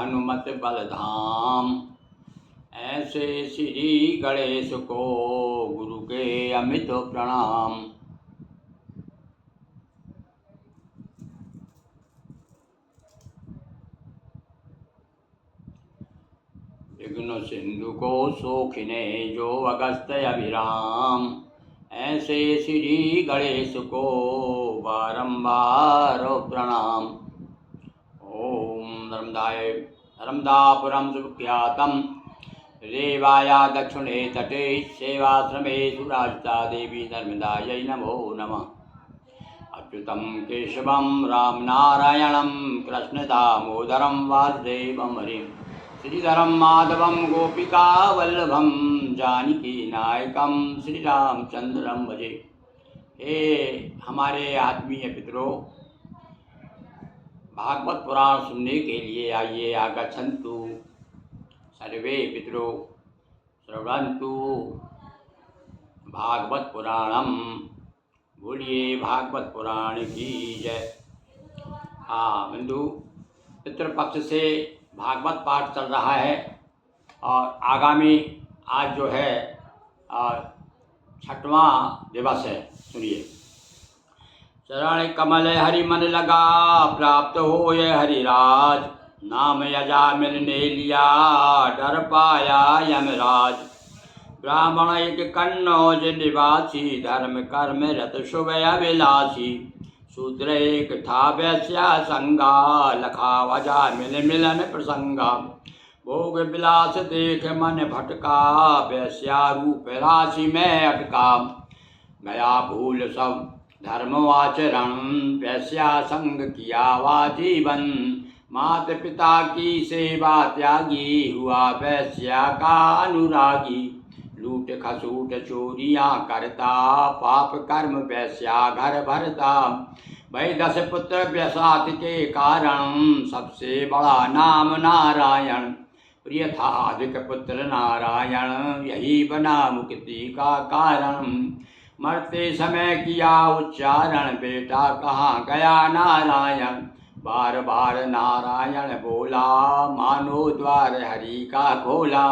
हनुमत बलधाम। ऐसे श्री गणेश को गुरु के अमित प्रणाम। विघ्न सिंधु को शोखिने जो अगस्त अभिराम। ऐसे श्री गणेश को बारंबार प्रणाम। ओम नर्मदापुरम सुख्यातम रेवाया दक्षिणे तटे सेवाश्रमे सुराजिता देवी नर्मदायै नमो नमः। अच्युतं केशवं रामनारायणं कृष्णदामोदरं वासुदेवं हरिं श्रीधरं माधवं गोपिकावल्लभं जानकीनायकं श्रीरामचंद्रं भजे। हे हमारे आत्मीय पितरों, भागवत पुराण सुनने के लिए आइए। आगच्छन्तु सर्वे पितरो श्रवन्तु भागवत पुराणम। बोलिए भागवत पुराण की जय। हाँ बंधु, पितृपक्ष से भागवत पाठ चल रहा है और आगामी आज जो है 6वां दिवस है। सुनिए। चरण कमल हरि मन लगा, प्राप्त हो ये हरिराज। नाम यजामिल ने लिया, डर पाया यमराज। ब्राह्मण एक कन्नौज निवासी, धर्म कर्म रत शुभ अभिलाषी। शूद्र एक था वैश्या संगा, लखा वजामिल मिलन प्रसंगा। भोग विलास देख मन भटका, वैश्या रूप राशि में अटका। गया भूल सब धर्म आचरण, वैश्या संग किया वा जीवन। मात पिता की सेवा त्यागी, हुआ वैश्या का अनुरागी। लूट खसूट चोरियां करता, पाप कर्म वैश्या घर भरता। भाई 10 पुत्र व्यसात के कारण, सबसे बड़ा नाम नारायण। प्रिय था अधिक पुत्र नारायण, यही बना मुक्ति का कारण। मरते समय किया उच्चारण, बेटा कहाँ गया नारायण। बार बार नारायण बोला, मानो द्वार हरि का खोला।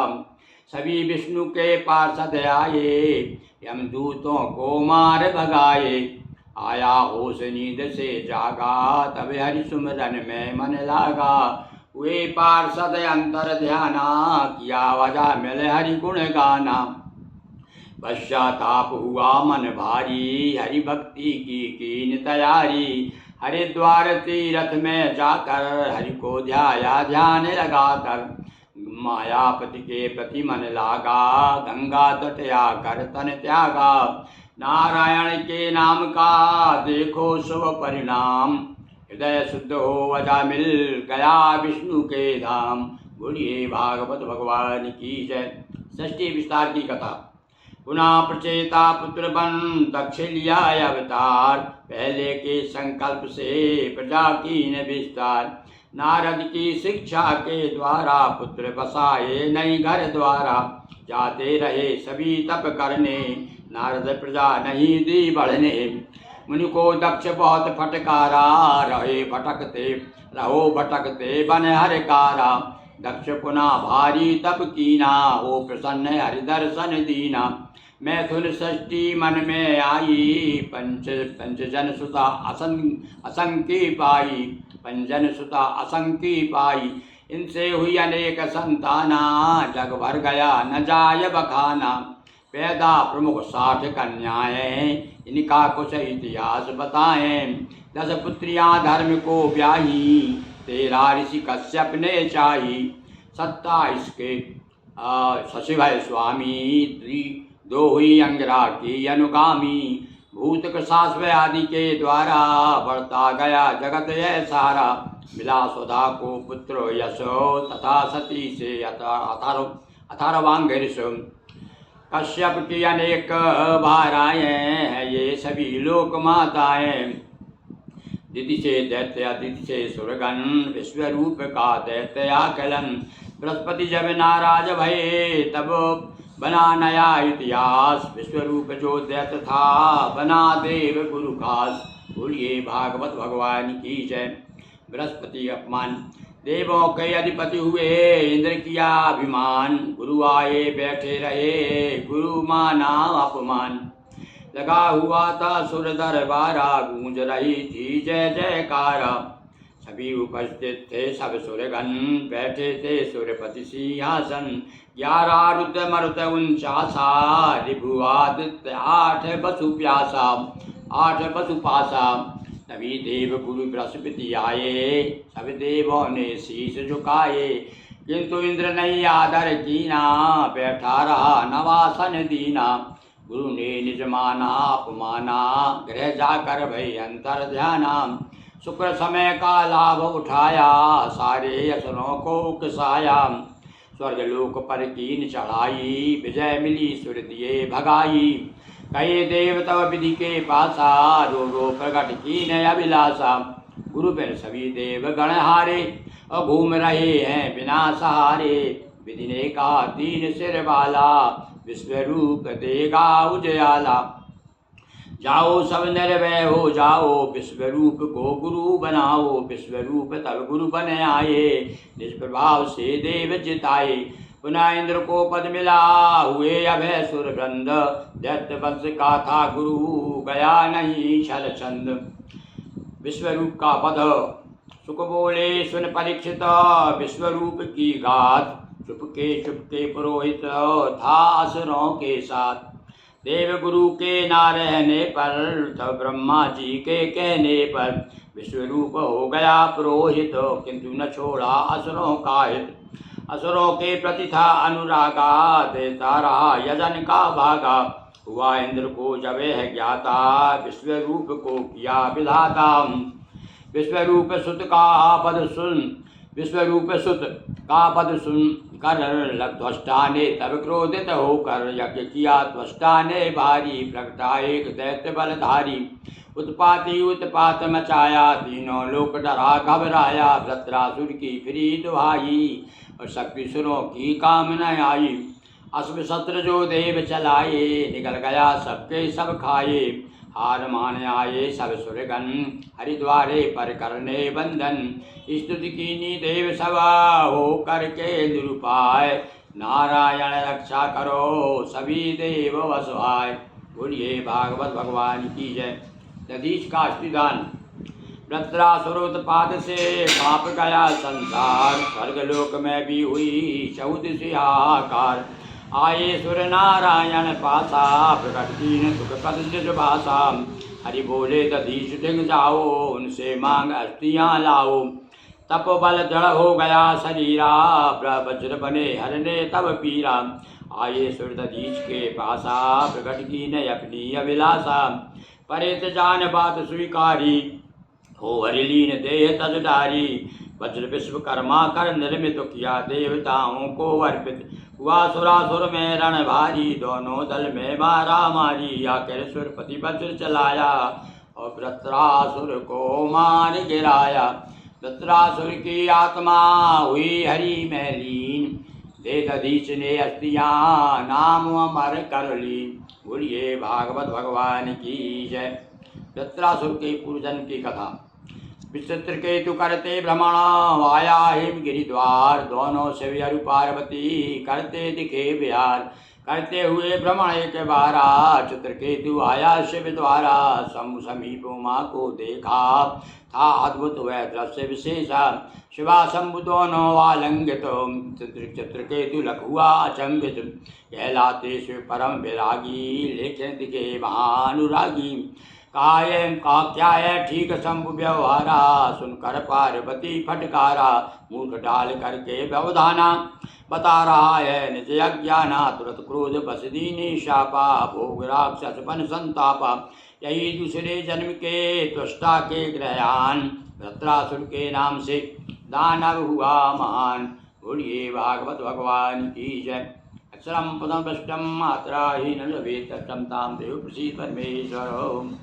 सभी विष्णु के पार्षद आए, यमदूतों को मार भगाए। आया होश नींद से जागा, तब हरि सुमरन में मन लागा। वे पार्षद अंतर ध्याना, किया वजा मिल हरि गुण गाना। पश्चाताप हुआ मन भारी, हरि भक्ति की कीन तैयारी। हरिद्वार तीरथ में जाकर, हरि को ध्याया ध्यान लगाकर। मायापति के प्रति मन लागा, गंगा तट आकर तन त्यागा। नारायण के नाम का देखो शुभ परिणाम, हृदय शुद्ध हो अजामिल गया विष्णु के धाम। बोलिए भागवत भगवान की जय। षष्ठी विस्तार की कथा। पुनः प्रचेता पुत्र बन दक्ष लिया अवतार। पहले के संकल्प से प्रजा कीन विस्तार। नारद की शिक्षा के द्वारा पुत्र बसाए नई घर द्वारा। जाते रहे सभी तप करने, नारद प्रजा नहीं दी बढ़ने। मुनि को दक्ष बहुत फटकारा, रहो भटकते बन हरकारा। दक्ष पुनः भारी तप कीना, हो प्रसन्न हरि दर्शन दीना। मैथुन षष्ठी मन में आई, पंचजन सुता असंख्य पाई। पंचजन सुता असंख्य पाई, इनसे हुई अनेक संताना। जग भर गया न जाय बखाना। पैदा प्रमुख 60 कन्याएं, इनका कुछ इतिहास बताएं। 10 पुत्रियां धर्म को ब्याही, 13 ऋषि कश्यप ने चाही। 27 के शशिभ स्वामी, 2 हुई अंगिरा की अनुगामी। भूत सास्व आदि के द्वारा, बढ़ता गया जगत यह सारा। मिला सुधा को पुत्र यशो, तथा सती से अथर्वांगिरस। कश्यप की अनेक भाराएं हैं, ये सभी लोक माताएं। दिति से दैत्य, अदिति से सुरगन, विश्वरूप का दैत्य आकलन। बृहस्पति जब नाराज भये, तब बना नया इतिहास। विश्वरूप जो दैत्य था, बना देव गुरु खास। बोलिए भागवत भगवान की जय। बृहस्पति अपमान। देवों के अधिपति हुए इंद्र किया अभिमान, गुरु आए बैठे रहे गुरु माना अपमान। लगा हुआ था सुर दरबारा, गूंज रही थी जय जयकारा। सभी उपस्थित थे सब सुरगण, बैठे थे सुरपति सिंहासन। 11 रुद्र मरुत 49, रिभुआदित्य 8 बसु प्यासा, 8 बसु पासा। तभी देव गुरु बृहस्पति आए, सब देवों ने शीश झुकाए। किंतु इंद्र नहीं आदर कीना, बैठा रहा नवासन दीना। गुरु ने निज माना अपमाना, गृह जाकर भई अंतर ध्याना। शुक्र समय का लाभ उठाया, सारे असुरों को उकसाया। स्वर्गलोक पर कीन चढ़ाई, विजय मिली सुर दिए भगाई। कई देव तव विधि के पासा, रो रो प्रकट कीन अभिलाषा। गुरु बिन सभी देव गण हारे, और घूम रहे हैं बिना सहारे। विधि ने कहा 3 सिर वाला, विश्व रूप देगा उजयाला। जाओ सब निर्भय हो जाओ, विश्व रूप को गुरु बनाओ। विश्व रूप तब गुरु बन आए, निष्प्रभाव से देव जिताए। पुनः इंद्र को पद मिला, हुए अभय सुर वृंद। दैत्य वंश का था गुरु, गया नहीं छल छंद। विश्वरूप का पद सुख बोले सुन परीक्षित, विश्वरूप की गाथ। चुपके पुरोहित था असुरों के साथ। देव गुरु के ना रहने पर, तब ब्रह्मा जी के कहने पर। विश्वरूप हो गया पुरोहित, किंतु न छोड़ा असुरों का हित। असुरों के प्रति था अनुरागा, देता रहा यजन का भागा। हुआ इंद्र को जब यह ज्ञाता, विश्वरूप को किया विधाता। विश्वरूप सुत का पद सुन, विश्वरूप सुत का पद सुन कर त्वष्टा ने तब क्रोधित होकर यज्ञ किया। त्वष्टा ने भारी प्रगटा एक दैत्य बलधारी। उत्पात मचाया, तीनों लोक डरा घबराया। वृत्रासुर की फिरी दुहाई, और शक्तिसुरों की काम न आई। अश्व शस्त्र जो देव चलाए, निकल गया सबके सब खाए। हार मान आए सब सुरगण, हरिद्वारे पर करने बंधन। स्तुति कीनी देव सभा, हो करके निरुपाय। नारायण रक्षा करो सभी देव वसुहाय। बोलिए भागवत भगवान की जय। दधीच का अष्टदान। वृत्रासुरोत्पात से कांप गया संसार, स्वर्गलोक में भी हुई चौद सिहाकार। आए सुर नारायण पासा, प्रकट कीन सुख पद निज भाषा। हरि बोले दधीच डिग जाओ, उनसे मांग अस्थियाँ लाओ। तप बल जड़ हो गया शरीरा, वज्र बने हरने तब पीरा। आये सुर दधीच के पासा, प्रकट कीन अपनी अभिलाषा। परेत जान बात स्वीकारी, हो हरिलीन देह तज डारी। वज्र विश्वकर्मा कर निर्मित, किया देवताओं को अर्पित। हुआ सुरासुर में रण भारी, दोनों दल में मारा मारी। आकर सुरपति वज्र चलाया, और वृत्रासुर को मार गिराया। वृत्रासुर की आत्मा हुई हरि में लीन, दे दधीच ने अस्थियाँ नाम अमर कर ली। बोलिए भागवत भगवान की जय। वृत्रासुर के पूर्वजन्म की कथा। विचित्र केतु करते भ्रमण, आया हिम गिरिद्वार। दोनों शिव अरु पार्वती करते दिखे विहार। करते हुए भ्रमण एक बारा, चित्रकेतु आया शिव द्वारा। समीप उमा को देखा, था अद्भुत वह दृश्य विशेषा। शिवा शंभु दोनों आलंगित, चित्रकेतु लख हुआ अचंभित। कहलाते शिव परम विरागी, लेकिन दिखे महानुरागी। कहा क्या है ठीक शंभु व्यवहारा, सुनकर पार्वती फटकारा। मूर्ख डाल करके व्यवधाना, बता रहा है निज अज्ञाना। तुरंत क्रोध बस दीनी शापा, भोग राक्षस बन संतापा। यही दूसरे जन्म के त्वष्टा के ग्रहयान, वृत्रासुर के नाम से दानव हुआ महान। बोलिए भागवत भगवान की जय। अक्षरम पदम पृष्ठम मात्रा हीन लभेत, तम ताम देव प्रसीद परमेश्वर।